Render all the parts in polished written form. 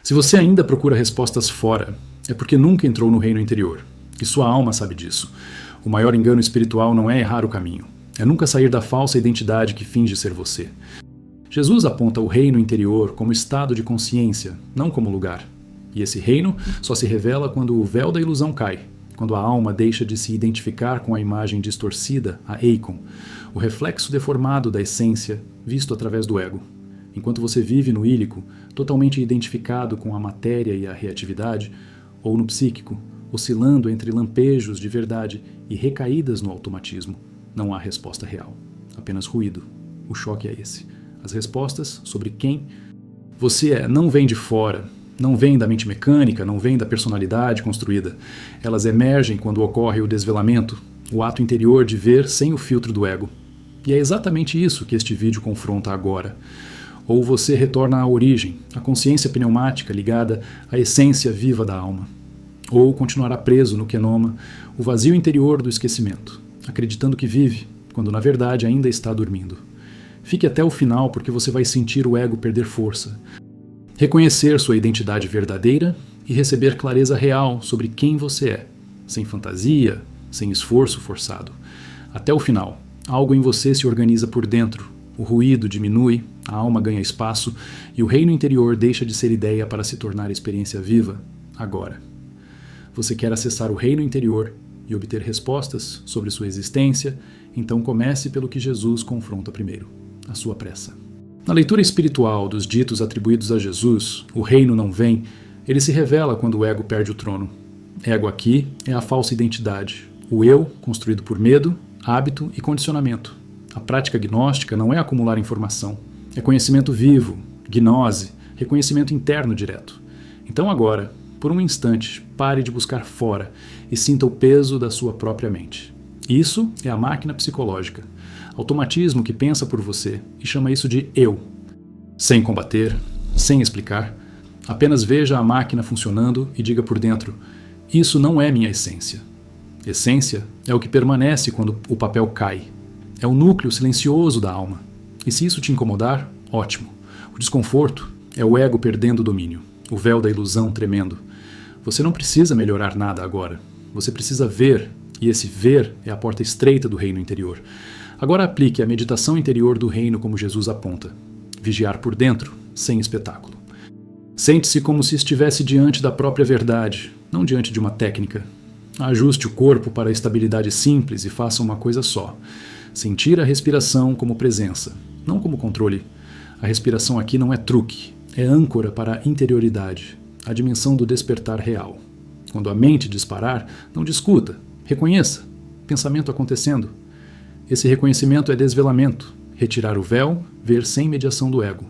Se você ainda procura respostas fora, é porque nunca entrou no reino interior, e sua alma sabe disso. O maior engano espiritual não é errar o caminho, é nunca sair da falsa identidade que finge ser você. Jesus aponta o reino interior como estado de consciência, não como lugar. E esse reino só se revela quando o véu da ilusão cai, quando a alma deixa de se identificar com a imagem distorcida, a eikon, o reflexo deformado da essência visto através do ego. Enquanto você vive no ílico, totalmente identificado com a matéria e a reatividade, ou no psíquico, oscilando entre lampejos de verdade e recaídas no automatismo, não há resposta real, apenas ruído. O choque é esse. As respostas sobre quem você é não vêm de fora, não vêm da mente mecânica, não vêm da personalidade construída. Elas emergem quando ocorre o desvelamento, o ato interior de ver sem o filtro do ego. E é exatamente isso que este vídeo confronta agora. Ou você retorna à origem, à consciência pneumática ligada à essência viva da alma. Ou continuará preso no Kenoma, o vazio interior do esquecimento, acreditando que vive, quando na verdade ainda está dormindo. Fique até o final porque você vai sentir o ego perder força, reconhecer sua identidade verdadeira e receber clareza real sobre quem você é, sem fantasia, sem esforço forçado. Até o final, algo em você se organiza por dentro, o ruído diminui, a alma ganha espaço e o reino interior deixa de ser ideia para se tornar experiência viva, agora. Você quer acessar o reino interior e obter respostas sobre sua existência, então comece pelo que Jesus confronta primeiro, a sua pressa. Na leitura espiritual dos ditos atribuídos a Jesus, o reino não vem, ele se revela quando o ego perde o trono. Ego aqui é a falsa identidade, o eu construído por medo, hábito e condicionamento. A prática gnóstica não é acumular informação, é conhecimento vivo, gnose, reconhecimento interno direto. Então agora, por um instante, pare de buscar fora e sinta o peso da sua própria mente. Isso é a máquina psicológica, automatismo que pensa por você e chama isso de eu. Sem combater, sem explicar, apenas veja a máquina funcionando e diga por dentro: isso não é minha essência. Essência é o que permanece quando o papel cai. É o núcleo silencioso da alma. E se isso te incomodar, ótimo. O desconforto é o ego perdendo o domínio, o véu da ilusão tremendo. Você não precisa melhorar nada agora. Você precisa ver, e esse ver é a porta estreita do reino interior. Agora aplique a meditação interior do reino como Jesus aponta. Vigiar por dentro, sem espetáculo. Sente-se como se estivesse diante da própria verdade, não diante de uma técnica. Ajuste o corpo para a estabilidade simples e faça uma coisa só. Sentir a respiração como presença, não como controle. A respiração aqui não é truque, é âncora para a interioridade, a dimensão do despertar real. Quando a mente disparar, não discuta, reconheça. Pensamento acontecendo. Esse reconhecimento é desvelamento, retirar o véu, ver sem mediação do ego.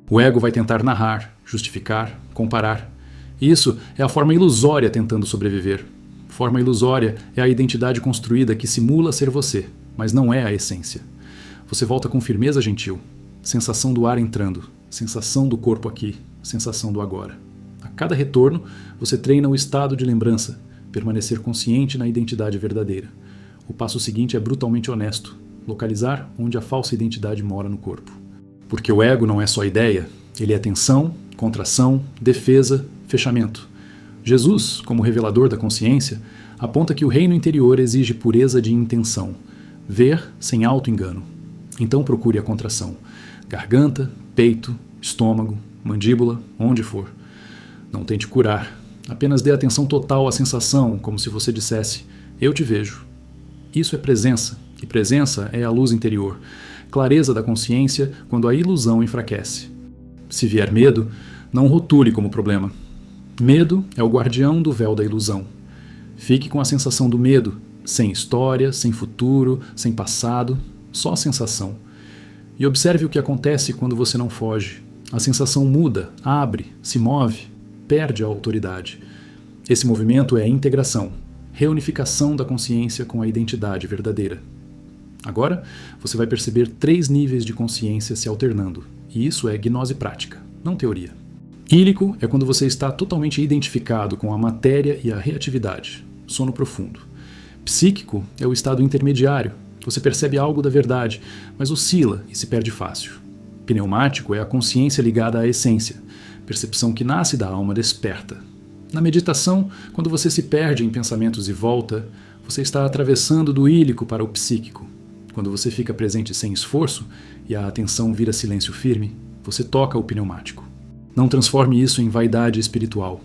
O ego vai tentar narrar, justificar, comparar. Isso é a forma ilusória tentando sobreviver. Forma ilusória é a identidade construída que simula ser você, mas não é a essência. Você volta com firmeza gentil, sensação do ar entrando, sensação do corpo aqui, sensação do agora. A cada retorno, você treina o estado de lembrança, permanecer consciente na identidade verdadeira. O passo seguinte é brutalmente honesto, localizar onde a falsa identidade mora no corpo. Porque o ego não é só ideia, ele é tensão, contração, defesa, fechamento. Jesus, como revelador da consciência, aponta que o reino interior exige pureza de intenção, ver sem auto-engano. Então procure a contração. Garganta, peito, estômago, mandíbula, onde for. Não tente curar, apenas dê atenção total à sensação, como se você dissesse: eu te vejo. Isso é presença, e presença é a luz interior, clareza da consciência quando a ilusão enfraquece. Se vier medo, não rotule como problema. Medo é o guardião do véu da ilusão. Fique com a sensação do medo, sem história, sem futuro, sem passado, só a sensação. E observe o que acontece quando você não foge. A sensação muda, abre, se move, perde a autoridade. Esse movimento é a integração, reunificação da consciência com a identidade verdadeira. Agora, você vai perceber 3 níveis de consciência se alternando, e isso é gnose prática, não teoria. Ílico é quando você está totalmente identificado com a matéria e a reatividade, sono profundo. Psíquico é o estado intermediário, você percebe algo da verdade, mas oscila e se perde fácil. Pneumático é a consciência ligada à essência, percepção que nasce da alma desperta. Na meditação, quando você se perde em pensamentos e volta, você está atravessando do ílico para o psíquico. Quando você fica presente sem esforço e a atenção vira silêncio firme, você toca o pneumático. Não transforme isso em vaidade espiritual,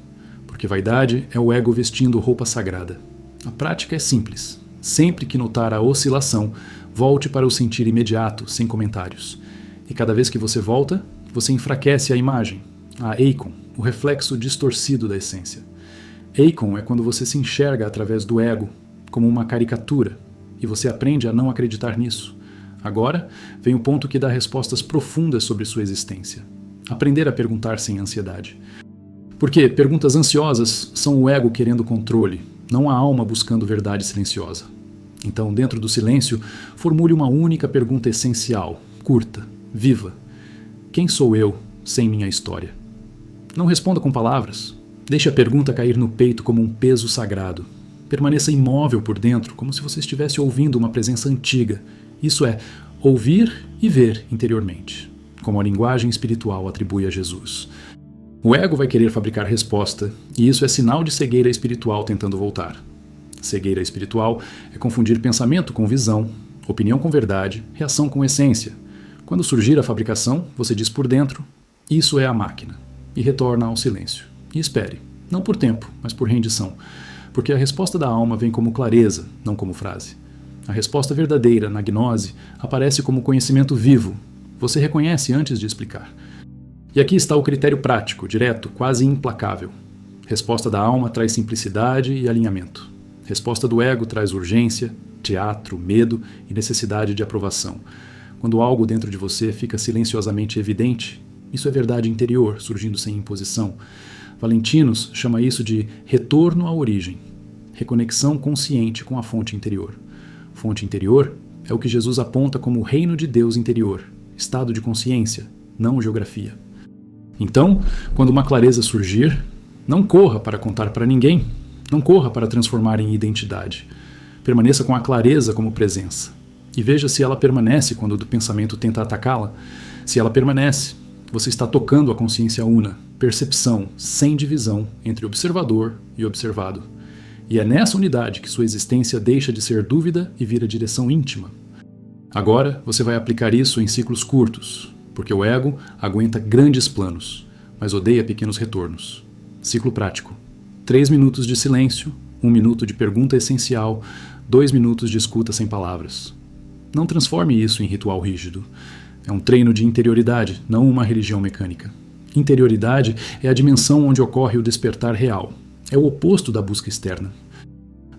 porque vaidade é o ego vestindo roupa sagrada. A prática é simples. Sempre que notar a oscilação, volte para o sentir imediato, sem comentários. E cada vez que você volta, você enfraquece a imagem, a eikon, o reflexo distorcido da essência. Eikon é quando você se enxerga através do ego, como uma caricatura, e você aprende a não acreditar nisso. Agora vem o ponto que dá respostas profundas sobre sua existência. Aprender a perguntar sem ansiedade. Porque perguntas ansiosas são o ego querendo controle, não a alma buscando verdade silenciosa. Então, dentro do silêncio, formule uma única pergunta essencial, curta, viva. Quem sou eu sem minha história? Não responda com palavras. Deixe a pergunta cair no peito como um peso sagrado. Permaneça imóvel por dentro, como se você estivesse ouvindo uma presença antiga. Isso é, ouvir e ver interiormente, como a linguagem espiritual atribui a Jesus. O ego vai querer fabricar resposta, e isso é sinal de cegueira espiritual tentando voltar. Cegueira espiritual é confundir pensamento com visão, opinião com verdade, reação com essência. Quando surgir a fabricação, você diz por dentro, isso é a máquina, e retorna ao silêncio. E espere, não por tempo, mas por rendição, porque a resposta da alma vem como clareza, não como frase. A resposta verdadeira, na gnose, aparece como conhecimento vivo. Você reconhece antes de explicar. E aqui está o critério prático, direto, quase implacável. Resposta da alma traz simplicidade e alinhamento. Resposta do ego traz urgência, teatro, medo e necessidade de aprovação. Quando algo dentro de você fica silenciosamente evidente, isso é verdade interior, surgindo sem imposição. Valentinos chama isso de retorno à origem, reconexão consciente com a fonte interior. Fonte interior é o que Jesus aponta como o reino de Deus interior, estado de consciência, não geografia. Então, quando uma clareza surgir, não corra para contar para ninguém, não corra para transformar em identidade. Permaneça com a clareza como presença. E veja se ela permanece quando o pensamento tenta atacá-la. Se ela permanece, você está tocando a consciência una, percepção, sem divisão entre observador e observado. E é nessa unidade que sua existência deixa de ser dúvida e vira direção íntima. Agora você vai aplicar isso em ciclos curtos, porque o ego aguenta grandes planos, mas odeia pequenos retornos. Ciclo prático. 3 minutos de silêncio, 1 minuto de pergunta essencial, 2 minutos de escuta sem palavras. Não transforme isso em ritual rígido. É um treino de interioridade, não uma religião mecânica. Interioridade é a dimensão onde ocorre o despertar real. É o oposto da busca externa.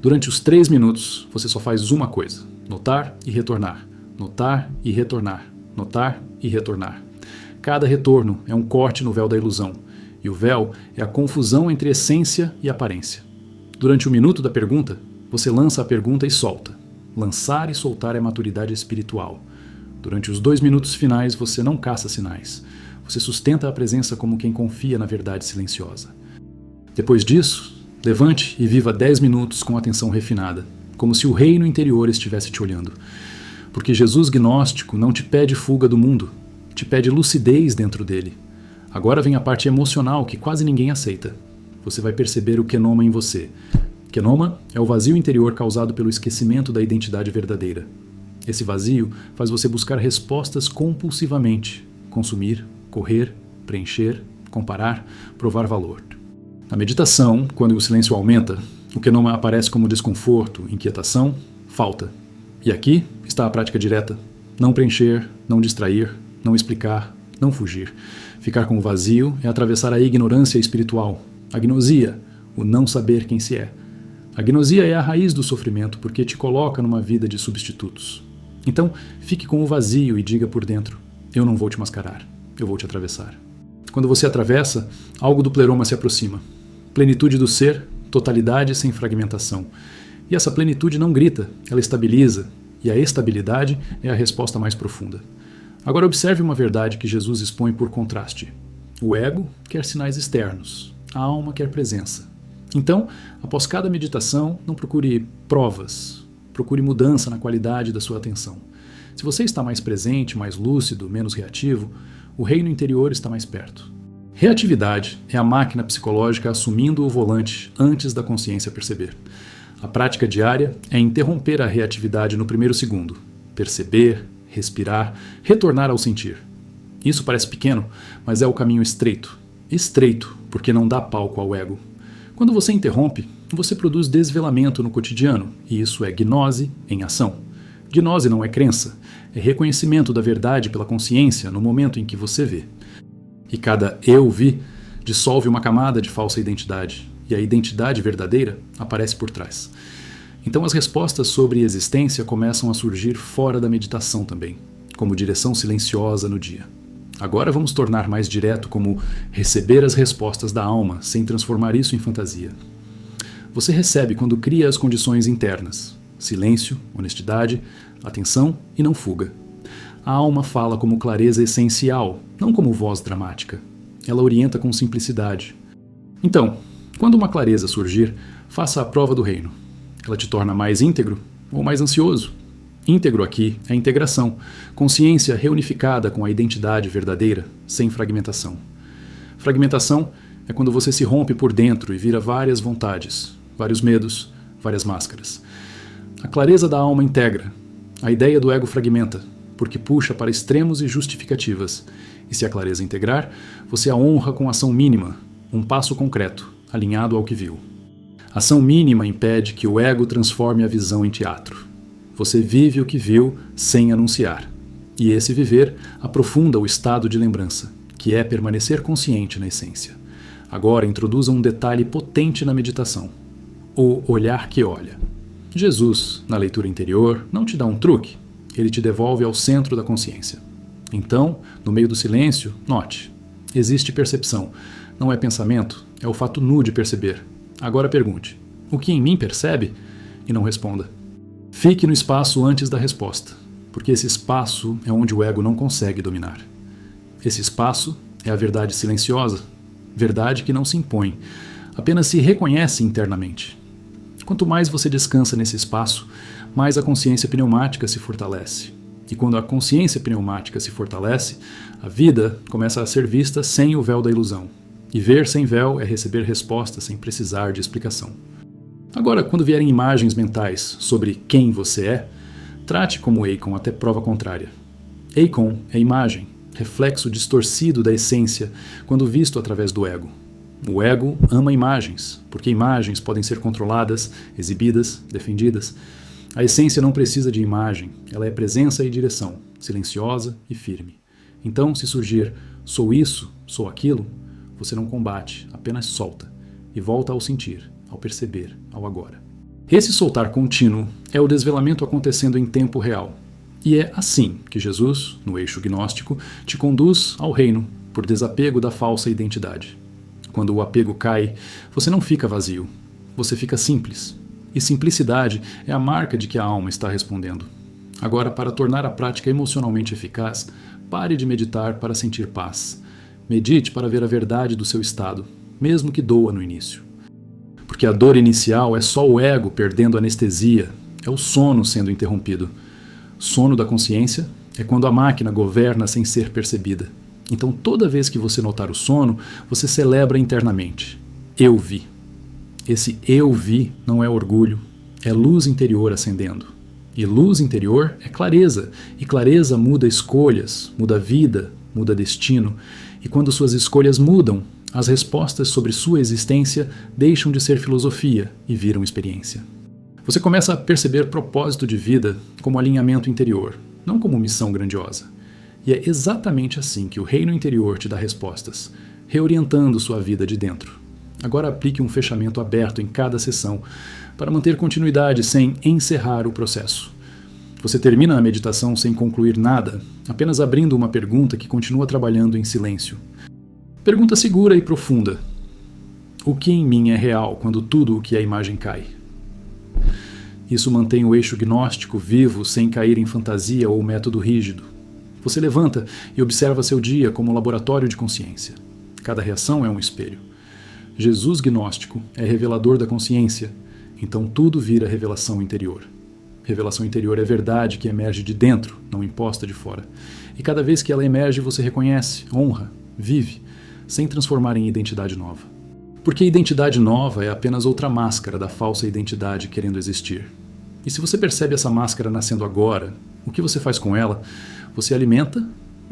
Durante os 3 minutos, você só faz uma coisa: notar e retornar. Notar e retornar. Notar e retornar. Cada retorno é um corte no véu da ilusão, e o véu é a confusão entre essência e aparência. Durante o minuto da pergunta, você lança a pergunta e solta. Lançar e soltar é maturidade espiritual. Durante os 2 minutos finais, você não caça sinais. Você sustenta a presença como quem confia na verdade silenciosa. Depois disso, levante e viva 10 minutos com atenção refinada, como se o reino interior estivesse te olhando. Porque Jesus gnóstico não te pede fuga do mundo, te pede lucidez dentro dele. Agora vem a parte emocional que quase ninguém aceita. Você vai perceber o quenoma em você. Quenoma é o vazio interior causado pelo esquecimento da identidade verdadeira. Esse vazio faz você buscar respostas compulsivamente, consumir, correr, preencher, comparar, provar valor. Na meditação, quando o silêncio aumenta, o quenoma aparece como desconforto, inquietação, falta. E aqui está a prática direta. Não preencher, não distrair, não explicar, não fugir. Ficar com o vazio é atravessar a ignorância espiritual, a gnosia, o não saber quem se é. A gnosia é a raiz do sofrimento porque te coloca numa vida de substitutos. Então, fique com o vazio e diga por dentro: eu não vou te mascarar, eu vou te atravessar. Quando você atravessa, algo do pleroma se aproxima. Plenitude do ser, totalidade sem fragmentação. E essa plenitude não grita, ela estabiliza, e a estabilidade é a resposta mais profunda. Agora observe uma verdade que Jesus expõe por contraste. O ego quer sinais externos, a alma quer presença. Então, após cada meditação, não procure provas, procure mudança na qualidade da sua atenção. Se você está mais presente, mais lúcido, menos reativo, o reino interior está mais perto. Reatividade é a máquina psicológica assumindo o volante antes da consciência perceber. A prática diária é interromper a reatividade no primeiro segundo, perceber, respirar, retornar ao sentir. Isso parece pequeno, mas é o caminho estreito. Estreito, porque não dá palco ao ego. Quando você interrompe, você produz desvelamento no cotidiano, e isso é gnose em ação. Gnose não é crença, é reconhecimento da verdade pela consciência no momento em que você vê. E cada eu vi dissolve uma camada de falsa identidade, e a identidade verdadeira aparece por trás. Então as respostas sobre existência começam a surgir fora da meditação também, como direção silenciosa no dia. Agora vamos tornar mais direto como receber as respostas da alma, sem transformar isso em fantasia. Você recebe quando cria as condições internas: silêncio, honestidade, atenção e não fuga. A alma fala como clareza essencial, não como voz dramática. Ela orienta com simplicidade. Então, quando uma clareza surgir, faça a prova do reino. Ela te torna mais íntegro ou mais ansioso? Íntegro aqui é integração, consciência reunificada com a identidade verdadeira, sem fragmentação. Fragmentação é quando você se rompe por dentro e vira várias vontades, vários medos, várias máscaras. A clareza da alma integra. A ideia do ego fragmenta, porque puxa para extremos e justificativas. E se a clareza integrar, você a honra com ação mínima, um passo concreto, alinhado ao que viu. Ação mínima impede que o ego transforme a visão em teatro. Você vive o que viu sem anunciar. E esse viver aprofunda o estado de lembrança, que é permanecer consciente na essência. Agora introduza um detalhe potente na meditação: o olhar que olha. Jesus, na leitura interior, não te dá um truque, ele te devolve ao centro da consciência. Então, no meio do silêncio, note: existe percepção, não é pensamento, é o fato nu de perceber. Agora pergunte: o que em mim percebe? E não responda. Fique no espaço antes da resposta, porque esse espaço é onde o ego não consegue dominar. Esse espaço é a verdade silenciosa, verdade que não se impõe, apenas se reconhece internamente. Quanto mais você descansa nesse espaço, mais a consciência pneumática se fortalece. E quando a consciência pneumática se fortalece, a vida começa a ser vista sem o véu da ilusão. E ver sem véu é receber respostas sem precisar de explicação. Agora, quando vierem imagens mentais sobre quem você é, trate como Akon até prova contrária. Akon é imagem, reflexo distorcido da essência quando visto através do ego. O ego ama imagens, porque imagens podem ser controladas, exibidas, defendidas. A essência não precisa de imagem, ela é presença e direção, silenciosa e firme. Então, se surgir sou isso, sou aquilo, você não combate, apenas solta e volta ao sentir, ao perceber, ao agora. Esse soltar contínuo é o desvelamento acontecendo em tempo real. E é assim que Jesus, no eixo gnóstico, te conduz ao reino, por desapego da falsa identidade. Quando o apego cai, você não fica vazio, você fica simples. E simplicidade é a marca de que a alma está respondendo. Agora, para tornar a prática emocionalmente eficaz, pare de meditar para sentir paz. Medite para ver a verdade do seu estado, mesmo que doa no início. Porque a dor inicial é só o ego perdendo anestesia, é o sono sendo interrompido. Sono da consciência é quando a máquina governa sem ser percebida. Então, toda vez que você notar o sono, você celebra internamente: eu vi. Esse eu vi não é orgulho, é luz interior acendendo. E luz interior é clareza, e clareza muda escolhas, muda vida, muda destino. E quando suas escolhas mudam, as respostas sobre sua existência deixam de ser filosofia e viram experiência. Você começa a perceber propósito de vida como alinhamento interior, não como missão grandiosa. E é exatamente assim que o reino interior te dá respostas, reorientando sua vida de dentro. Agora aplique um fechamento aberto em cada sessão, para manter continuidade sem encerrar o processo. Você termina a meditação sem concluir nada, apenas abrindo uma pergunta que continua trabalhando em silêncio. Pergunta segura e profunda: o que em mim é real quando tudo o que é imagem cai? Isso mantém o eixo gnóstico vivo sem cair em fantasia ou método rígido. Você levanta e observa seu dia como laboratório de consciência. Cada reação é um espelho. Jesus gnóstico é revelador da consciência, então tudo vira revelação interior. Revelação interior é verdade que emerge de dentro, não imposta de fora. E cada vez que ela emerge, você reconhece, honra, vive. sem transformar em identidade nova. Porque identidade nova é apenas outra máscara da falsa identidade querendo existir. E se você percebe essa máscara nascendo agora, o que você faz com ela? Você alimenta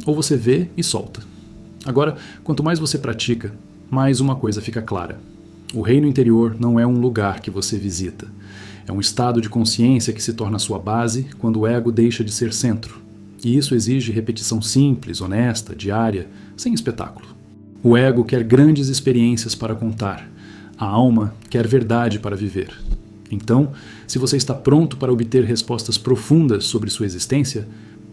ou você vê e solta. Agora, quanto mais você pratica, mais uma coisa fica clara. O reino interior não é um lugar que você visita. É um estado de consciência que se torna sua base quando o ego deixa de ser centro. E isso exige repetição simples, honesta, diária, sem espetáculo. O ego quer grandes experiências para contar. A alma quer verdade para viver. Então, se você está pronto para obter respostas profundas sobre sua existência,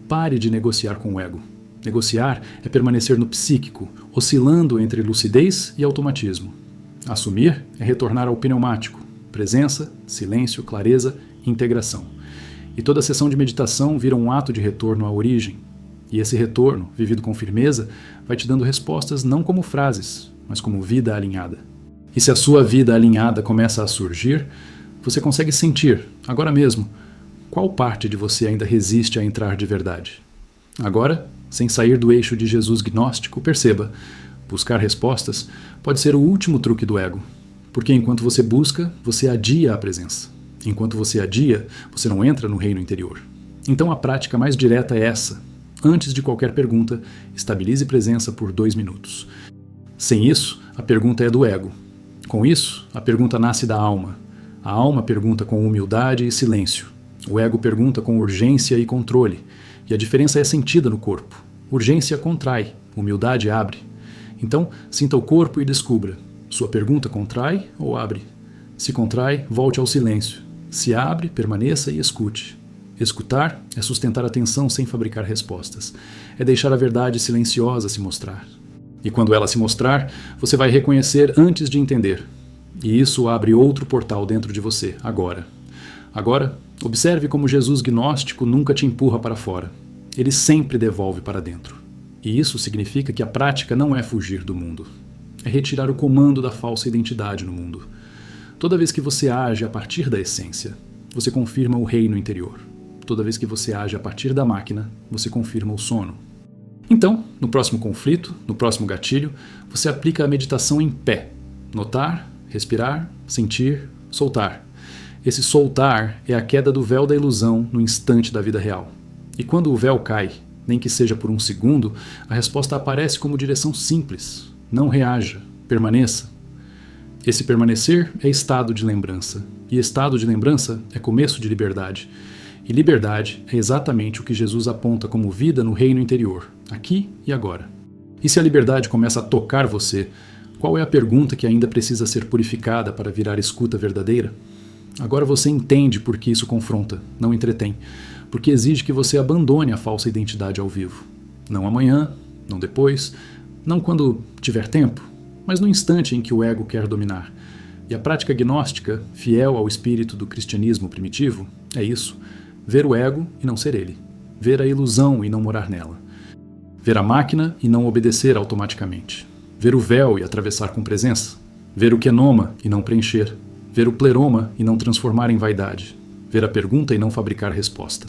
pare de negociar com o ego. Negociar é permanecer no psíquico, oscilando entre lucidez e automatismo. Assumir é retornar ao pneumático, presença, silêncio, clareza, integração. E toda sessão de meditação vira um ato de retorno à origem. E esse retorno, vivido com firmeza, vai te dando respostas não como frases, mas como vida alinhada. E se a sua vida alinhada começa a surgir, você consegue sentir, agora mesmo, qual parte de você ainda resiste a entrar de verdade. Agora, sem sair do eixo de Jesus gnóstico, perceba, buscar respostas pode ser o último truque do ego, porque enquanto você busca, você adia a presença. Enquanto você adia, você não entra no reino interior. Então a prática mais direta é essa. Antes de qualquer pergunta, estabilize presença por 2 minutos. Sem isso, a pergunta é do ego. Com isso, a pergunta nasce da alma. A alma pergunta com humildade e silêncio. O ego pergunta com urgência e controle. E a diferença é sentida no corpo. Urgência contrai, humildade abre. Então, sinta o corpo e descubra. Sua pergunta contrai ou abre? Se contrai, volte ao silêncio. Se abre, permaneça e escute. Escutar é sustentar a atenção sem fabricar respostas. É deixar a verdade silenciosa se mostrar. E quando ela se mostrar, você vai reconhecer antes de entender. E isso abre outro portal dentro de você, agora. Agora, observe como Jesus gnóstico nunca te empurra para fora. Ele sempre devolve para dentro. E isso significa que a prática não é fugir do mundo. É retirar o comando da falsa identidade no mundo. Toda vez que você age a partir da essência, você confirma o reino interior. Toda vez que você age a partir da máquina, você confirma o sono. Então, no próximo conflito, no próximo gatilho, você aplica a meditação em pé. Notar, respirar, sentir, soltar. Esse soltar é a queda do véu da ilusão no instante da vida real. E quando o véu cai, nem que seja por 1 segundo, a resposta aparece como direção simples. Não reaja, permaneça. Esse permanecer é estado de lembrança. E estado de lembrança é começo de liberdade. E liberdade é exatamente o que Jesus aponta como vida no reino interior, aqui e agora. E se a liberdade começa a tocar você, qual é a pergunta que ainda precisa ser purificada para virar escuta verdadeira? Agora você entende por que isso confronta, não entretém, porque exige que você abandone a falsa identidade ao vivo. Não amanhã, não depois, não quando tiver tempo, mas no instante em que o ego quer dominar. E a prática gnóstica, fiel ao espírito do cristianismo primitivo, é isso: ver o ego e não ser ele, ver a ilusão e não morar nela, ver a máquina e não obedecer automaticamente, ver o véu e atravessar com presença, ver o kenoma e não preencher, ver o pleroma e não transformar em vaidade, ver a pergunta e não fabricar resposta.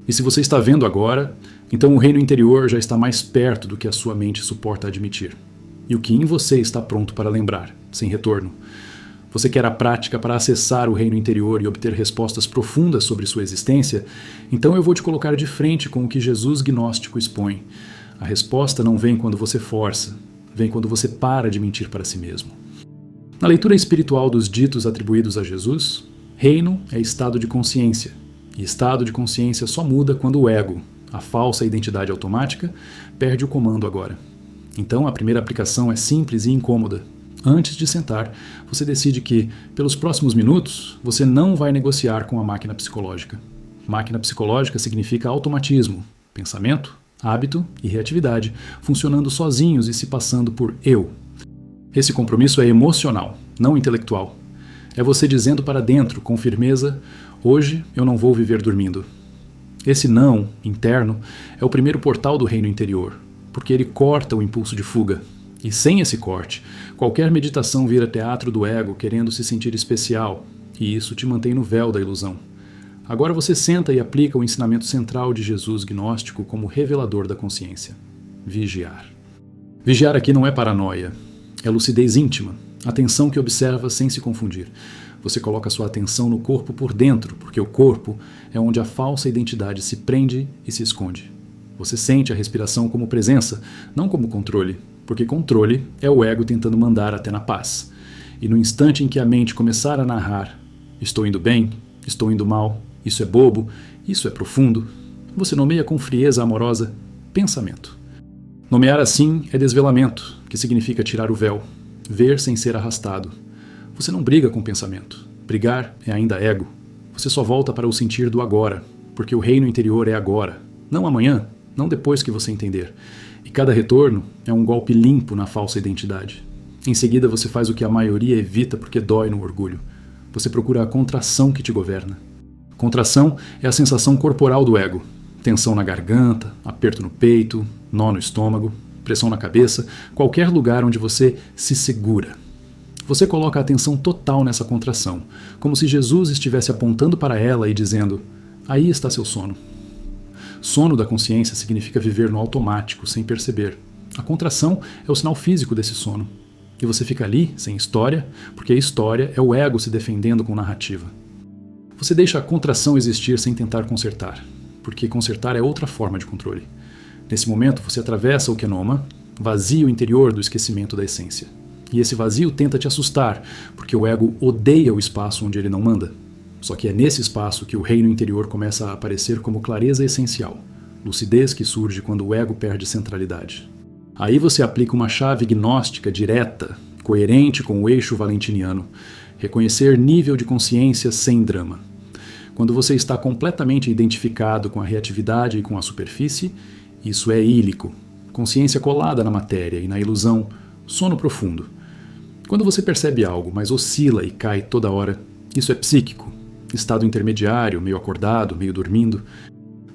E se você está vendo agora, então o reino interior já está mais perto do que a sua mente suporta admitir. E o que em você está pronto para lembrar, sem retorno. Você quer a prática para acessar o reino interior e obter respostas profundas sobre sua existência? Então eu vou te colocar de frente com o que Jesus gnóstico expõe. A resposta não vem quando você força, vem quando você para de mentir para si mesmo. Na leitura espiritual dos ditos atribuídos a Jesus, reino é estado de consciência, e estado de consciência só muda quando o ego, a falsa identidade automática, perde o comando agora. Então a primeira aplicação é simples e incômoda. Antes de sentar, você decide que, pelos próximos minutos, você não vai negociar com a máquina psicológica. Máquina psicológica significa automatismo, pensamento, hábito e reatividade, funcionando sozinhos e se passando por eu. Esse compromisso é emocional, não intelectual. É você dizendo para dentro, com firmeza: hoje eu não vou viver dormindo. Esse não, interno, é o primeiro portal do reino interior, porque ele corta o impulso de fuga. E sem esse corte, qualquer meditação vira teatro do ego querendo se sentir especial, e isso te mantém no véu da ilusão. Agora você senta e aplica o ensinamento central de Jesus gnóstico como revelador da consciência: vigiar. Vigiar aqui não é paranoia, é lucidez íntima, atenção que observa sem se confundir. Você coloca sua atenção no corpo por dentro, porque o corpo é onde a falsa identidade se prende e se esconde. Você sente a respiração como presença, não como controle, porque controle é o ego tentando mandar até na paz. E no instante em que a mente começar a narrar, estou indo bem, estou indo mal, isso é bobo, isso é profundo, você nomeia com frieza amorosa pensamento. Nomear assim é desvelamento, que significa tirar o véu, ver sem ser arrastado. Você não briga com o pensamento. Brigar é ainda ego. Você só volta para o sentir do agora, porque o reino interior é agora, não amanhã, não depois que você entender. E cada retorno é um golpe limpo na falsa identidade. Em seguida você faz o que a maioria evita porque dói no orgulho. Você procura a contração que te governa. Contração é a sensação corporal do ego. Tensão na garganta, aperto no peito, nó no estômago, pressão na cabeça, qualquer lugar onde você se segura. Você coloca a atenção total nessa contração, como se Jesus estivesse apontando para ela e dizendo: aí está seu sono. Sono da consciência significa viver no automático, sem perceber. A contração é o sinal físico desse sono. E você fica ali, sem história, porque a história é o ego se defendendo com narrativa. Você deixa a contração existir sem tentar consertar, porque consertar é outra forma de controle. Nesse momento, você atravessa o Kenoma, vazia o interior do esquecimento da essência. E esse vazio tenta te assustar, porque o ego odeia o espaço onde ele não manda. Só que é nesse espaço que o reino interior começa a aparecer como clareza essencial, lucidez que surge quando o ego perde centralidade. Aí você aplica uma chave gnóstica direta, coerente com o eixo valentiniano, reconhecer nível de consciência sem drama. Quando você está completamente identificado com a reatividade e com a superfície, isso é ílico, consciência colada na matéria e na ilusão, sono profundo. Quando você percebe algo, mas oscila e cai toda hora, isso é psíquico, estado intermediário, meio acordado, meio dormindo.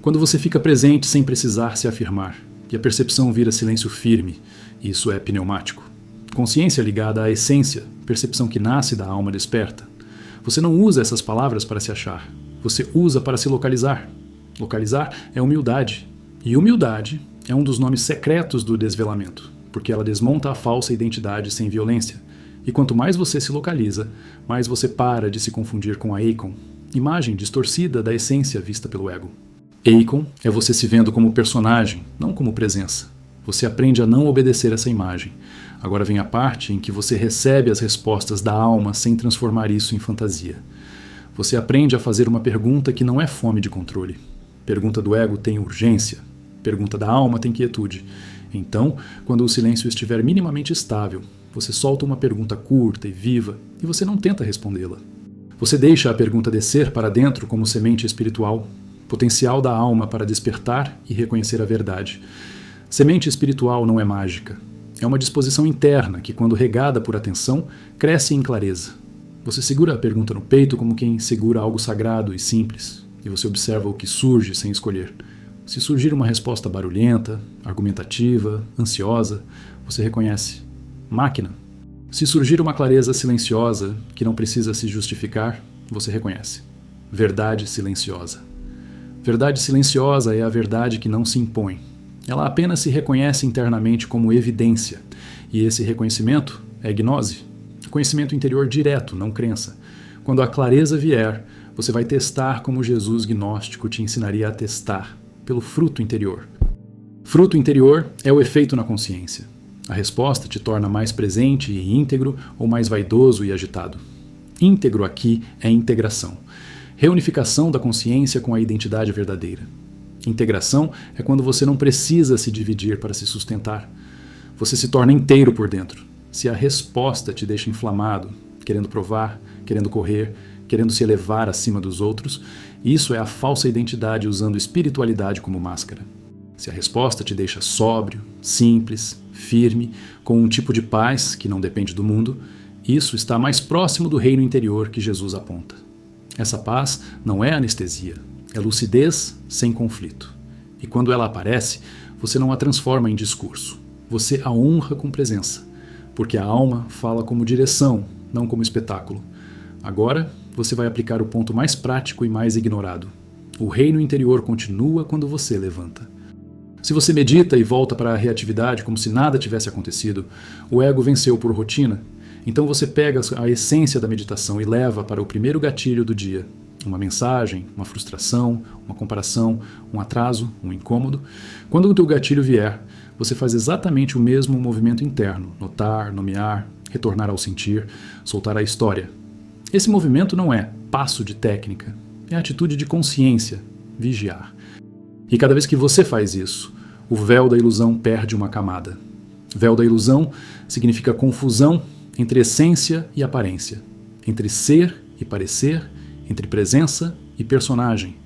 Quando você fica presente sem precisar se afirmar, e a percepção vira silêncio firme, isso é pneumático. Consciência ligada à essência, percepção que nasce da alma desperta. Você não usa essas palavras para se achar, você usa para se localizar. Localizar é humildade, e humildade é um dos nomes secretos do desvelamento, porque ela desmonta a falsa identidade sem violência. E quanto mais você se localiza, mais você para de se confundir com a Eikon, imagem distorcida da essência vista pelo ego. Eikon é você se vendo como personagem, não como presença. Você aprende a não obedecer essa imagem. Agora vem a parte em que você recebe as respostas da alma sem transformar isso em fantasia. Você aprende a fazer uma pergunta que não é fome de controle. Pergunta do ego tem urgência. Pergunta da alma tem quietude. Então, quando o silêncio estiver minimamente estável, você solta uma pergunta curta e viva e você não tenta respondê-la. Você deixa a pergunta descer para dentro como semente espiritual, potencial da alma para despertar e reconhecer a verdade. Semente espiritual não é mágica. É uma disposição interna que, quando regada por atenção, cresce em clareza. Você segura a pergunta no peito como quem segura algo sagrado e simples, e você observa o que surge sem escolher. Se surgir uma resposta barulhenta, argumentativa, ansiosa, você reconhece. Máquina. Se surgir uma clareza silenciosa, que não precisa se justificar, você reconhece. Verdade silenciosa. Verdade silenciosa é a verdade que não se impõe. Ela apenas se reconhece internamente como evidência, e esse reconhecimento é gnose. Conhecimento interior direto, não crença. Quando a clareza vier, você vai testar como Jesus gnóstico te ensinaria a testar, pelo fruto interior. Fruto interior é o efeito na consciência. A resposta te torna mais presente e íntegro ou mais vaidoso e agitado. Íntegro aqui é integração. Reunificação da consciência com a identidade verdadeira. Integração é quando você não precisa se dividir para se sustentar. Você se torna inteiro por dentro. Se a resposta te deixa inflamado, querendo provar, querendo correr, querendo se elevar acima dos outros, isso é a falsa identidade usando espiritualidade como máscara. Se a resposta te deixa sóbrio, simples, firme, com um tipo de paz que não depende do mundo, isso está mais próximo do reino interior que Jesus aponta. Essa paz não é anestesia, é lucidez sem conflito. E quando ela aparece, você não a transforma em discurso. Você a honra com presença, porque a alma fala como direção, não como espetáculo. Agora, você vai aplicar o ponto mais prático e mais ignorado. O reino interior continua quando você levanta. Se você medita e volta para a reatividade como se nada tivesse acontecido, o ego venceu por rotina. Então você pega a essência da meditação e leva para o primeiro gatilho do dia. Uma mensagem, uma frustração, uma comparação, um atraso, um incômodo. Quando o teu gatilho vier, você faz exatamente o mesmo movimento interno. Notar, nomear, retornar ao sentir, soltar a história. Esse movimento não é passo de técnica, é atitude de consciência, vigiar. E cada vez que você faz isso, o véu da ilusão perde uma camada. Véu da ilusão significa confusão entre essência e aparência, entre ser e parecer, entre presença e personagem.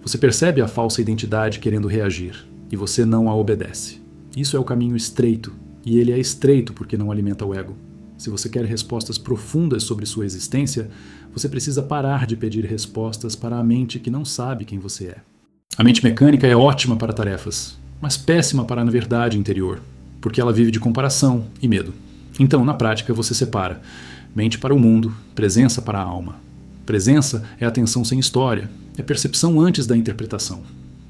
Você percebe a falsa identidade querendo reagir, e você não a obedece. Isso é o caminho estreito, e ele é estreito porque não alimenta o ego. Se você quer respostas profundas sobre sua existência, você precisa parar de pedir respostas para a mente que não sabe quem você é. A mente mecânica é ótima para tarefas, mas péssima para a verdade interior, porque ela vive de comparação e medo. Então, na prática, você separa mente para o mundo, presença para a alma. Presença é atenção sem história, é percepção antes da interpretação.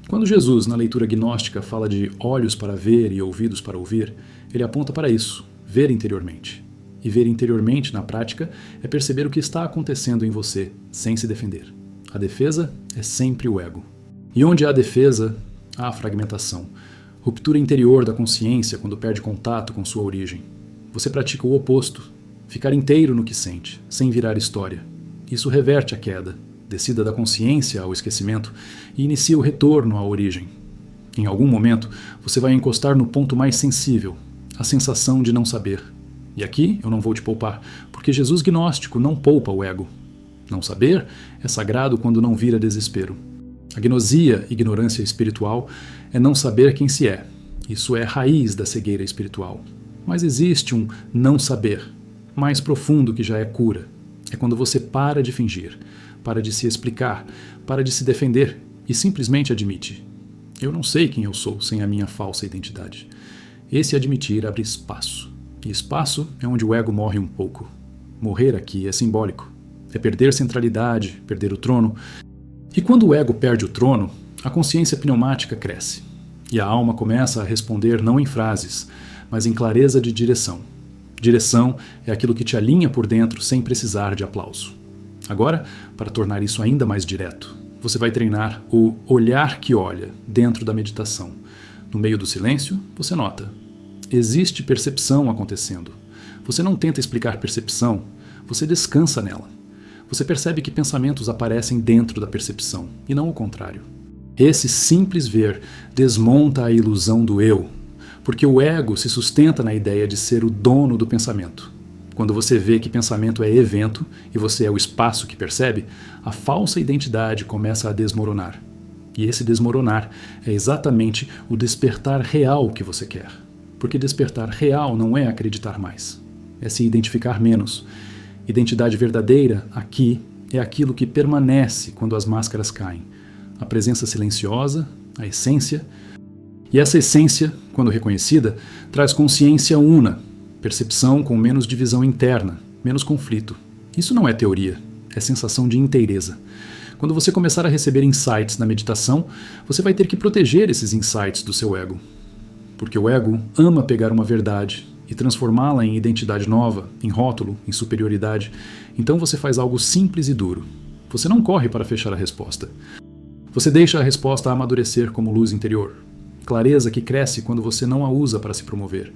Quando Jesus, na leitura gnóstica, fala de olhos para ver e ouvidos para ouvir, ele aponta para isso, ver interiormente. E ver interiormente, na prática, é perceber o que está acontecendo em você, sem se defender. A defesa é sempre o ego. E onde há defesa, há fragmentação. Ruptura interior da consciência quando perde contato com sua origem. Você pratica o oposto, ficar inteiro no que sente, sem virar história. Isso reverte a queda, descida da consciência ao esquecimento e inicia o retorno à origem. Em algum momento, você vai encostar no ponto mais sensível, a sensação de não saber. E aqui eu não vou te poupar, porque Jesus gnóstico não poupa o ego. Não saber é sagrado quando não vira desespero. A gnosia, ignorância espiritual, é não saber quem se é. Isso é a raiz da cegueira espiritual. Mas existe um não saber, mais profundo que já é cura. É quando você para de fingir, para de se explicar, para de se defender e simplesmente admite. Eu não sei quem eu sou sem a minha falsa identidade. Esse admitir abre espaço. E espaço é onde o ego morre um pouco. Morrer aqui é simbólico. É perder centralidade, perder o trono. E quando o ego perde o trono, a consciência pneumática cresce. E a alma começa a responder não em frases, mas em clareza de direção. Direção é aquilo que te alinha por dentro sem precisar de aplauso. Agora, para tornar isso ainda mais direto, você vai treinar o olhar que olha dentro da meditação. No meio do silêncio, você nota. Existe percepção acontecendo. Você não tenta explicar percepção, você descansa nela. Você percebe que pensamentos aparecem dentro da percepção, e não o contrário. Esse simples ver desmonta a ilusão do eu, porque o ego se sustenta na ideia de ser o dono do pensamento. Quando você vê que pensamento é evento e você é o espaço que percebe, a falsa identidade começa a desmoronar. E esse desmoronar é exatamente o despertar real que você quer. Porque despertar real não é acreditar mais, é se identificar menos. Identidade verdadeira, aqui, é aquilo que permanece quando as máscaras caem. A presença silenciosa, a essência. E essa essência, quando reconhecida, traz consciência una, percepção com menos divisão interna, menos conflito. Isso não é teoria, é sensação de inteireza. Quando você começar a receber insights na meditação, você vai ter que proteger esses insights do seu ego. Porque o ego ama pegar uma verdade e transformá-la em identidade nova, em rótulo, em superioridade. Então você faz algo simples e duro. Você não corre para fechar a resposta. Você deixa a resposta amadurecer como luz interior. Clareza que cresce quando você não a usa para se promover.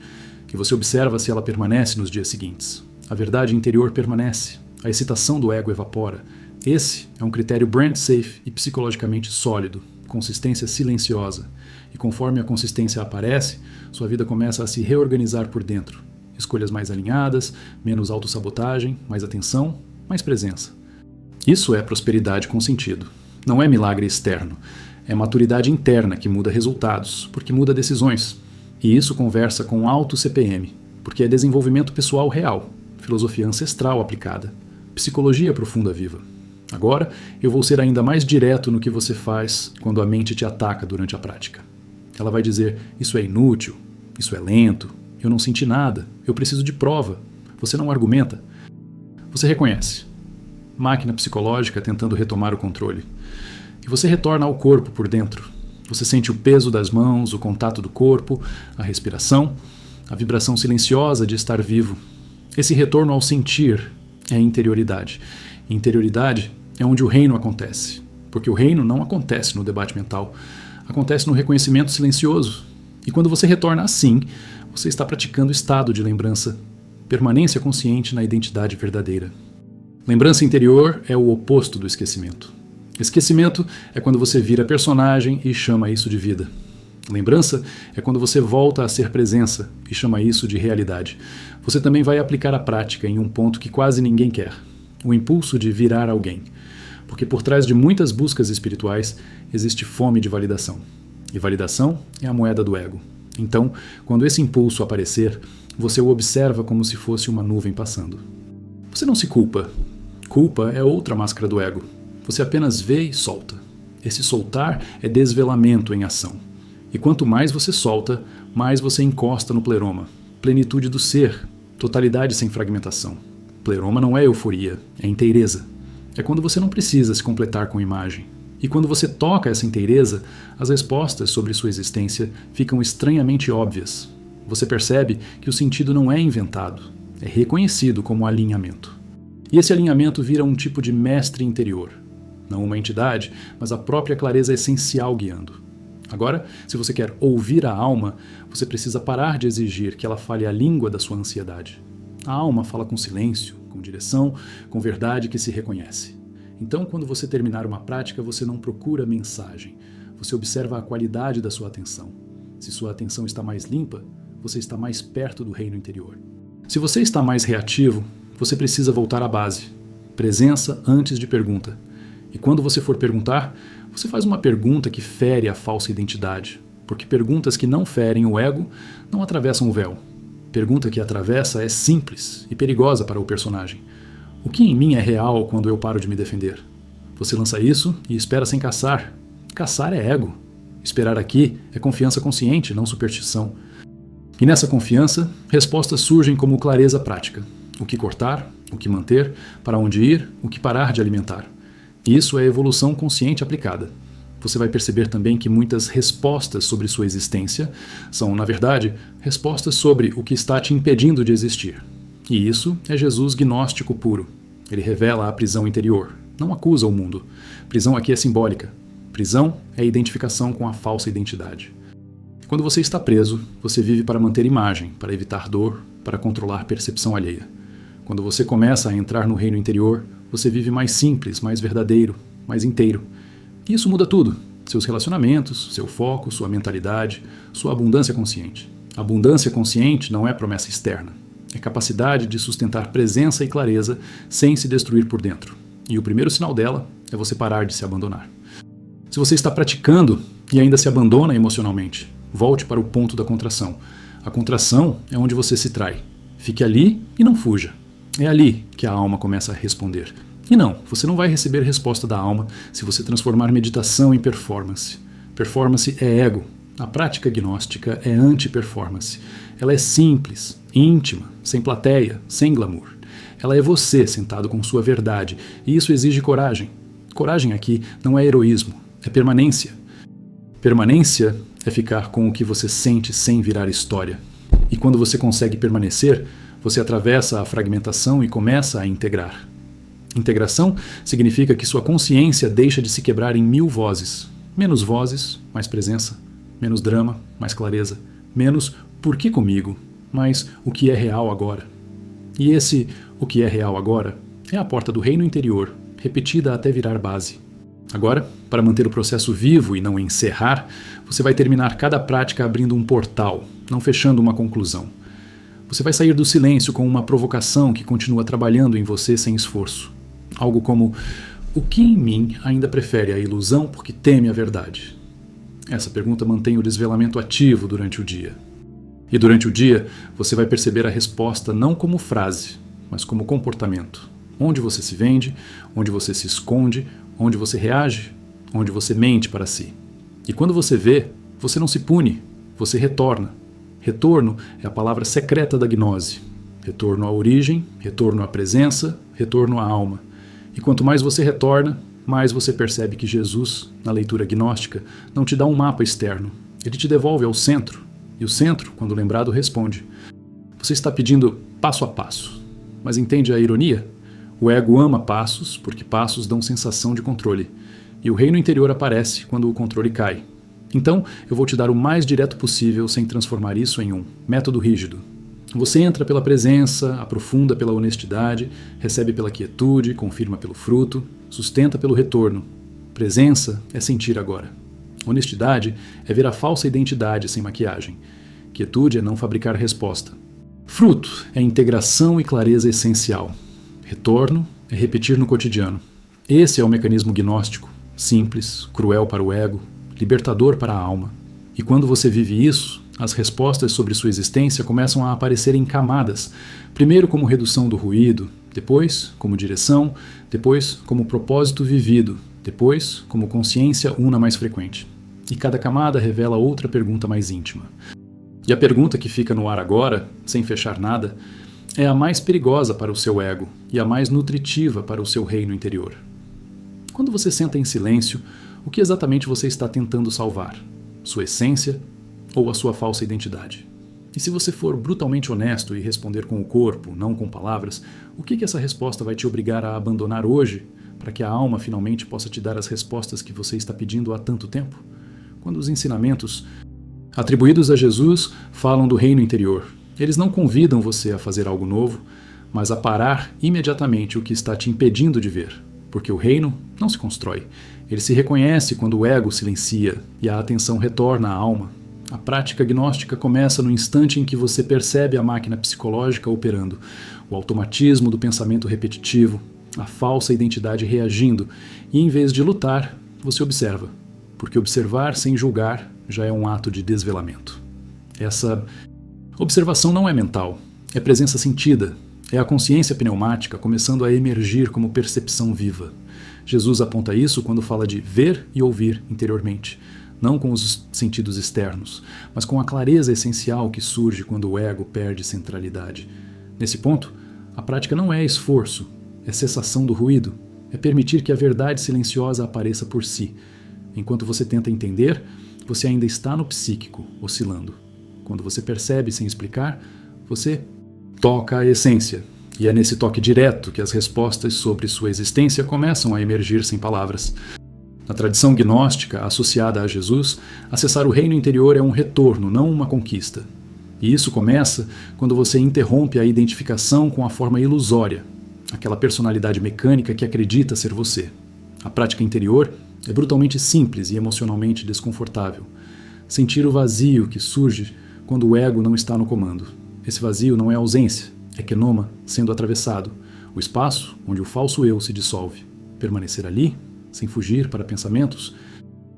Que você observa se ela permanece nos dias seguintes. A verdade interior permanece. A excitação do ego evapora. Esse é um critério brand safe e psicologicamente sólido. Consistência silenciosa. E conforme a consistência aparece, sua vida começa a se reorganizar por dentro. Escolhas mais alinhadas, menos autossabotagem, mais atenção, mais presença. Isso é prosperidade com sentido. Não é milagre externo. É maturidade interna que muda resultados, porque muda decisões. E isso conversa com alto CPM, porque é desenvolvimento pessoal real, filosofia ancestral aplicada, psicologia profunda viva. Agora, eu vou ser ainda mais direto no que você faz quando a mente te ataca durante a prática. Ela vai dizer, isso é inútil, isso é lento, eu não senti nada, eu preciso de prova. Você não argumenta. Você reconhece. Máquina psicológica tentando retomar o controle. E você retorna ao corpo por dentro. Você sente o peso das mãos, o contato do corpo, a respiração, a vibração silenciosa de estar vivo. Esse retorno ao sentir é interioridade. Interioridade é onde o reino acontece, porque o reino não acontece no debate mental, acontece no reconhecimento silencioso. E quando você retorna assim, você está praticando estado de lembrança, permanência consciente na identidade verdadeira. Lembrança interior é o oposto do esquecimento. Esquecimento é quando você vira personagem e chama isso de vida. Lembrança é quando você volta a ser presença e chama isso de realidade. Você também vai aplicar a prática em um ponto que quase ninguém quer: o impulso de virar alguém. Porque por trás de muitas buscas espirituais existe fome de validação. E validação é a moeda do ego. Então, quando esse impulso aparecer, você o observa como se fosse uma nuvem passando. Você não se culpa. Culpa é outra máscara do ego. Você apenas vê e solta. Esse soltar é desvelamento em ação. E quanto mais você solta, mais você encosta no pleroma. Plenitude do ser, totalidade sem fragmentação. Pleroma não é euforia, é inteireza. É quando você não precisa se completar com imagem. E quando você toca essa inteireza, as respostas sobre sua existência ficam estranhamente óbvias. Você percebe que o sentido não é inventado, é reconhecido como alinhamento. E esse alinhamento vira um tipo de mestre interior. Não uma entidade, mas a própria clareza essencial guiando. Agora, se você quer ouvir a alma, você precisa parar de exigir que ela fale a língua da sua ansiedade. A alma fala com silêncio, com direção, com verdade que se reconhece. Então, quando você terminar uma prática, você não procura mensagem. Você observa a qualidade da sua atenção. Se sua atenção está mais limpa, você está mais perto do reino interior. Se você está mais reativo, você precisa voltar à base. Presença antes de pergunta. E quando você for perguntar, você faz uma pergunta que fere a falsa identidade. Porque perguntas que não ferem o ego não atravessam o véu. Pergunta que atravessa é simples e perigosa para o personagem. O que em mim é real quando eu paro de me defender? Você lança isso e espera sem caçar. Caçar é ego. Esperar aqui é confiança consciente, não superstição. E nessa confiança, respostas surgem como clareza prática. O que cortar, o que manter, para onde ir, o que parar de alimentar. Isso é evolução consciente aplicada. Você vai perceber também que muitas respostas sobre sua existência são, na verdade, respostas sobre o que está te impedindo de existir. E isso é Jesus gnóstico puro. Ele revela a prisão interior, não acusa o mundo. Prisão aqui é simbólica. Prisão é identificação com a falsa identidade. Quando você está preso, você vive para manter imagem, para evitar dor, para controlar percepção alheia. Quando você começa a entrar no reino interior, você vive mais simples, mais verdadeiro, mais inteiro. E isso muda tudo. Seus relacionamentos, seu foco, sua mentalidade, sua abundância consciente. Abundância consciente não é promessa externa. É capacidade de sustentar presença e clareza sem se destruir por dentro. E o primeiro sinal dela é você parar de se abandonar. Se você está praticando e ainda se abandona emocionalmente, volte para o ponto da contração. A contração é onde você se trai. Fique ali e não fuja. É ali que a alma começa a responder. E não, você não vai receber resposta da alma se você transformar meditação em performance. Performance é ego. A prática gnóstica é anti-performance. Ela é simples, íntima, sem plateia, sem glamour. Ela é você sentado com sua verdade, e isso exige coragem. Coragem aqui não é heroísmo, é permanência. Permanência é ficar com o que você sente sem virar história. E quando você consegue permanecer, você atravessa a fragmentação e começa a integrar. Integração significa que sua consciência deixa de se quebrar em 1000 vozes. Menos vozes, mais presença. Menos drama, mais clareza. Menos por que comigo, mais o que é real agora. E esse o que é real agora é a porta do reino interior, repetida até virar base. Agora, para manter o processo vivo e não encerrar, você vai terminar cada prática abrindo um portal, não fechando uma conclusão. Você vai sair do silêncio com uma provocação que continua trabalhando em você sem esforço. Algo como: o que em mim ainda prefere a ilusão porque teme a verdade? Essa pergunta mantém o desvelamento ativo durante o dia. E durante o dia, você vai perceber a resposta não como frase, mas como comportamento. Onde você se vende, onde você se esconde, onde você reage, onde você mente para si. E quando você vê, você não se pune, você retorna. Retorno é a palavra secreta da gnose. Retorno à origem, retorno à presença, retorno à alma. E quanto mais você retorna, mais você percebe que Jesus, na leitura gnóstica, não te dá um mapa externo. Ele te devolve ao centro, e o centro, quando lembrado, responde. Você está pedindo passo a passo. Mas entende a ironia? O ego ama passos, porque passos dão sensação de controle. E o reino interior aparece quando o controle cai. Então, eu vou te dar o mais direto possível sem transformar isso em um método rígido. Você entra pela presença, aprofunda pela honestidade, recebe pela quietude, confirma pelo fruto, sustenta pelo retorno. Presença é sentir agora. Honestidade é ver a falsa identidade sem maquiagem. Quietude é não fabricar resposta. Fruto é integração e clareza essencial. Retorno é repetir no cotidiano. Esse é o mecanismo gnóstico, simples, cruel para o ego, libertador para a alma. E quando você vive isso, as respostas sobre sua existência começam a aparecer em camadas, primeiro como redução do ruído, depois como direção, depois como propósito vivido, depois como consciência una mais frequente. E cada camada revela outra pergunta mais íntima. E a pergunta que fica no ar agora, sem fechar nada, é a mais perigosa para o seu ego e a mais nutritiva para o seu reino interior. Quando você senta em silêncio, o que exatamente você está tentando salvar? Sua essência ou a sua falsa identidade? E se você for brutalmente honesto e responder com o corpo, não com palavras, o que essa resposta vai te obrigar a abandonar hoje para que a alma finalmente possa te dar as respostas que você está pedindo há tanto tempo? Quando os ensinamentos atribuídos a Jesus falam do reino interior, eles não convidam você a fazer algo novo, mas a parar imediatamente o que está te impedindo de ver, porque o reino não se constrói. Ele se reconhece quando o ego silencia e a atenção retorna à alma. A prática gnóstica começa no instante em que você percebe a máquina psicológica operando, o automatismo do pensamento repetitivo, a falsa identidade reagindo, e em vez de lutar, você observa, porque observar sem julgar já é um ato de desvelamento. Essa observação não é mental, é presença sentida, é a consciência pneumática começando a emergir como percepção viva. Jesus aponta isso quando fala de ver e ouvir interiormente, não com os sentidos externos, mas com a clareza essencial que surge quando o ego perde centralidade. Nesse ponto, a prática não é esforço, é cessação do ruído, é permitir que a verdade silenciosa apareça por si. Enquanto você tenta entender, você ainda está no psíquico, oscilando. Quando você percebe sem explicar, você toca a essência. E é nesse toque direto que as respostas sobre sua existência começam a emergir sem palavras. Na tradição gnóstica associada a Jesus, acessar o reino interior é um retorno, não uma conquista. E isso começa quando você interrompe a identificação com a forma ilusória, aquela personalidade mecânica que acredita ser você. A prática interior é brutalmente simples e emocionalmente desconfortável. Sentir o vazio que surge quando o ego não está no comando. Esse vazio não é ausência, é kenoma sendo atravessado, o espaço onde o falso eu se dissolve. Permanecer ali, sem fugir para pensamentos,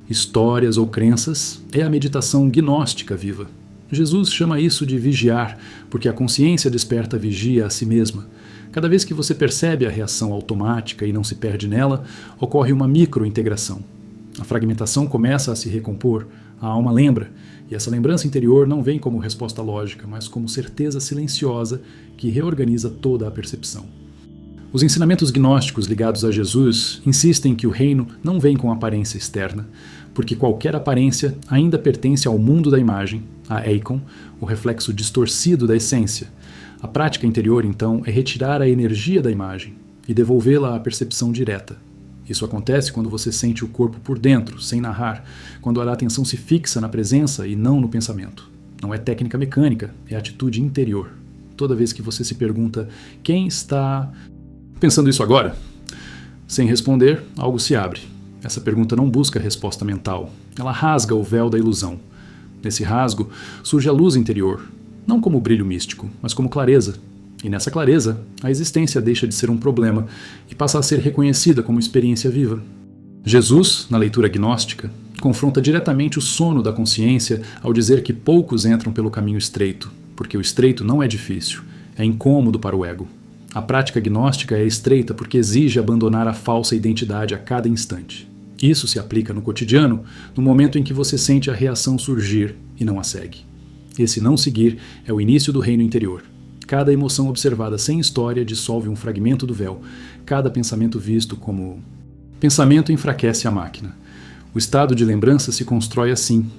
histórias ou crenças, é a meditação gnóstica viva. Jesus chama isso de vigiar, porque a consciência desperta vigia a si mesma. Cada vez que você percebe a reação automática e não se perde nela, ocorre uma microintegração. A fragmentação começa a se recompor, a alma lembra, e essa lembrança interior não vem como resposta lógica, mas como certeza silenciosa que reorganiza toda a percepção. Os ensinamentos gnósticos ligados a Jesus insistem que o reino não vem com aparência externa, porque qualquer aparência ainda pertence ao mundo da imagem, a eikon, o reflexo distorcido da essência. A prática interior, então, é retirar a energia da imagem e devolvê-la à percepção direta. Isso acontece quando você sente o corpo por dentro, sem narrar, quando a atenção se fixa na presença e não no pensamento. Não é técnica mecânica, é atitude interior. Toda vez que você se pergunta quem está pensando isso agora? Sem responder, algo se abre. Essa pergunta não busca resposta mental. Ela rasga o véu da ilusão. Nesse rasgo, surge a luz interior, não como brilho místico, mas como clareza. E nessa clareza, a existência deixa de ser um problema e passa a ser reconhecida como experiência viva. Jesus, na leitura gnóstica, confronta diretamente o sono da consciência ao dizer que poucos entram pelo caminho estreito, porque o estreito não é difícil, é incômodo para o ego. A prática gnóstica é estreita porque exige abandonar a falsa identidade a cada instante. Isso se aplica no cotidiano, no momento em que você sente a reação surgir e não a segue. Esse não seguir é o início do reino interior. Cada emoção observada sem história dissolve um fragmento do véu. Cada pensamento visto como Pensamento enfraquece a máquina. O estado de lembrança se constrói assim,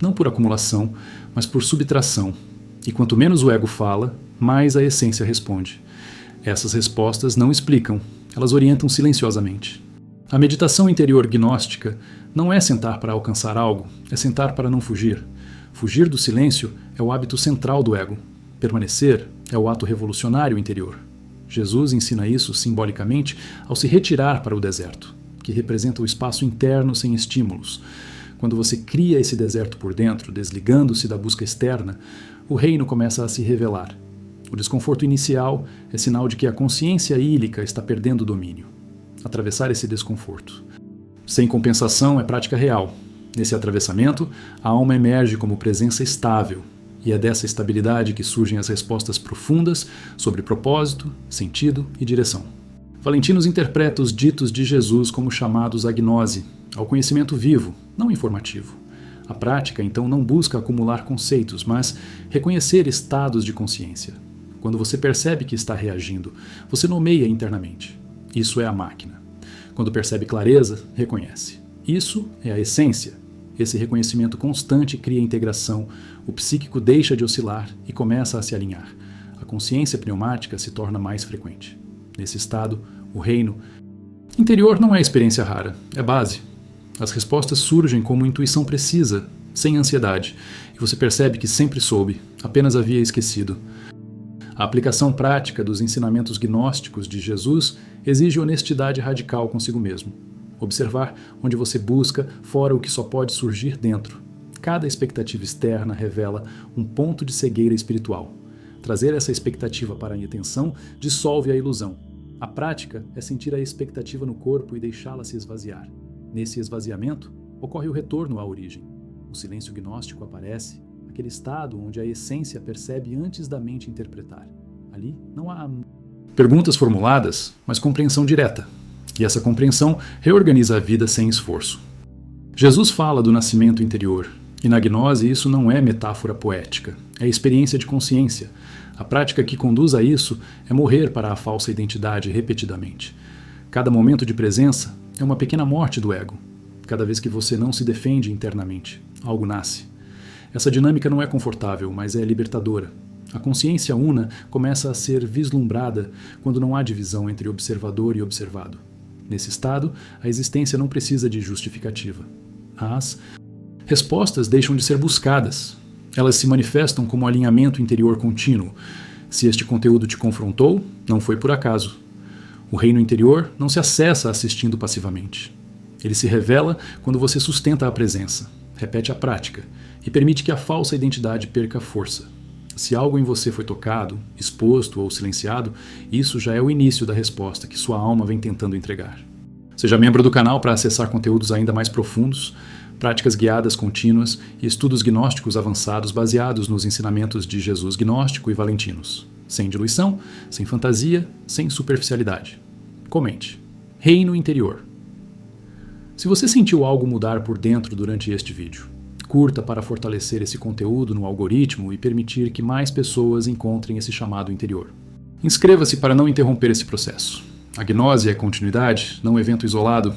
não por acumulação, mas por subtração. E quanto menos o ego fala, mais a essência responde. Essas respostas não explicam, elas orientam silenciosamente. A meditação interior gnóstica não é sentar para alcançar algo, é sentar para não fugir. Fugir do silêncio é o hábito central do ego. Permanecer é o ato revolucionário interior. Jesus ensina isso simbolicamente ao se retirar para o deserto, que representa o espaço interno sem estímulos. Quando você cria esse deserto por dentro, desligando-se da busca externa, o reino começa a se revelar. O desconforto inicial é sinal de que a consciência ílica está perdendo o domínio. Atravessar esse desconforto. Sem compensação é prática real. Nesse atravessamento, a alma emerge como presença estável, e é dessa estabilidade que surgem as respostas profundas sobre propósito, sentido e direção. Valentinos interpreta os ditos de Jesus como chamados à gnose, ao conhecimento vivo, não informativo. A prática, então, não busca acumular conceitos, mas reconhecer estados de consciência. Quando você percebe que está reagindo, você nomeia internamente. Isso é a máquina. Quando percebe clareza, reconhece. Isso é a essência. Esse reconhecimento constante cria integração, o psíquico deixa de oscilar e começa a se alinhar. A consciência pneumática se torna mais frequente. Nesse estado, o reino interior não é experiência rara, é base. As respostas surgem como intuição precisa, sem ansiedade, e você percebe que sempre soube, apenas havia esquecido. A aplicação prática dos ensinamentos gnósticos de Jesus exige honestidade radical consigo mesmo. Observar onde você busca, fora o que só pode surgir dentro. Cada expectativa externa revela um ponto de cegueira espiritual. Trazer essa expectativa para a intenção dissolve a ilusão. A prática é sentir a expectativa no corpo e deixá-la se esvaziar. Nesse esvaziamento, ocorre o retorno à origem. O silêncio gnóstico aparece, aquele estado onde a essência percebe antes da mente interpretar. Ali não há perguntas formuladas, mas compreensão direta. E essa compreensão reorganiza a vida sem esforço. Jesus fala do nascimento interior, e na gnose isso não é metáfora poética, é experiência de consciência. A prática que conduz a isso é morrer para a falsa identidade repetidamente. Cada momento de presença é uma pequena morte do ego. Cada vez que você não se defende internamente, algo nasce. Essa dinâmica não é confortável, mas é libertadora. A consciência una começa a ser vislumbrada quando não há divisão entre observador e observado. Nesse estado, a existência não precisa de justificativa. As respostas deixam de ser buscadas. Elas se manifestam como alinhamento interior contínuo. Se este conteúdo te confrontou, não foi por acaso. O reino interior não se acessa assistindo passivamente. Ele se revela quando você sustenta a presença, repete a prática e permite que a falsa identidade perca força. Se algo em você foi tocado, exposto ou silenciado, isso já é o início da resposta que sua alma vem tentando entregar. Seja membro do canal para acessar conteúdos ainda mais profundos, práticas guiadas contínuas e estudos gnósticos avançados baseados nos ensinamentos de Jesus gnóstico e Valentinos. Sem diluição, sem fantasia, sem superficialidade. Comente. Reino interior. Se você sentiu algo mudar por dentro durante este vídeo, curta para fortalecer esse conteúdo no algoritmo e permitir que mais pessoas encontrem esse chamado interior. Inscreva-se para não interromper esse processo. A gnose é continuidade, não evento isolado.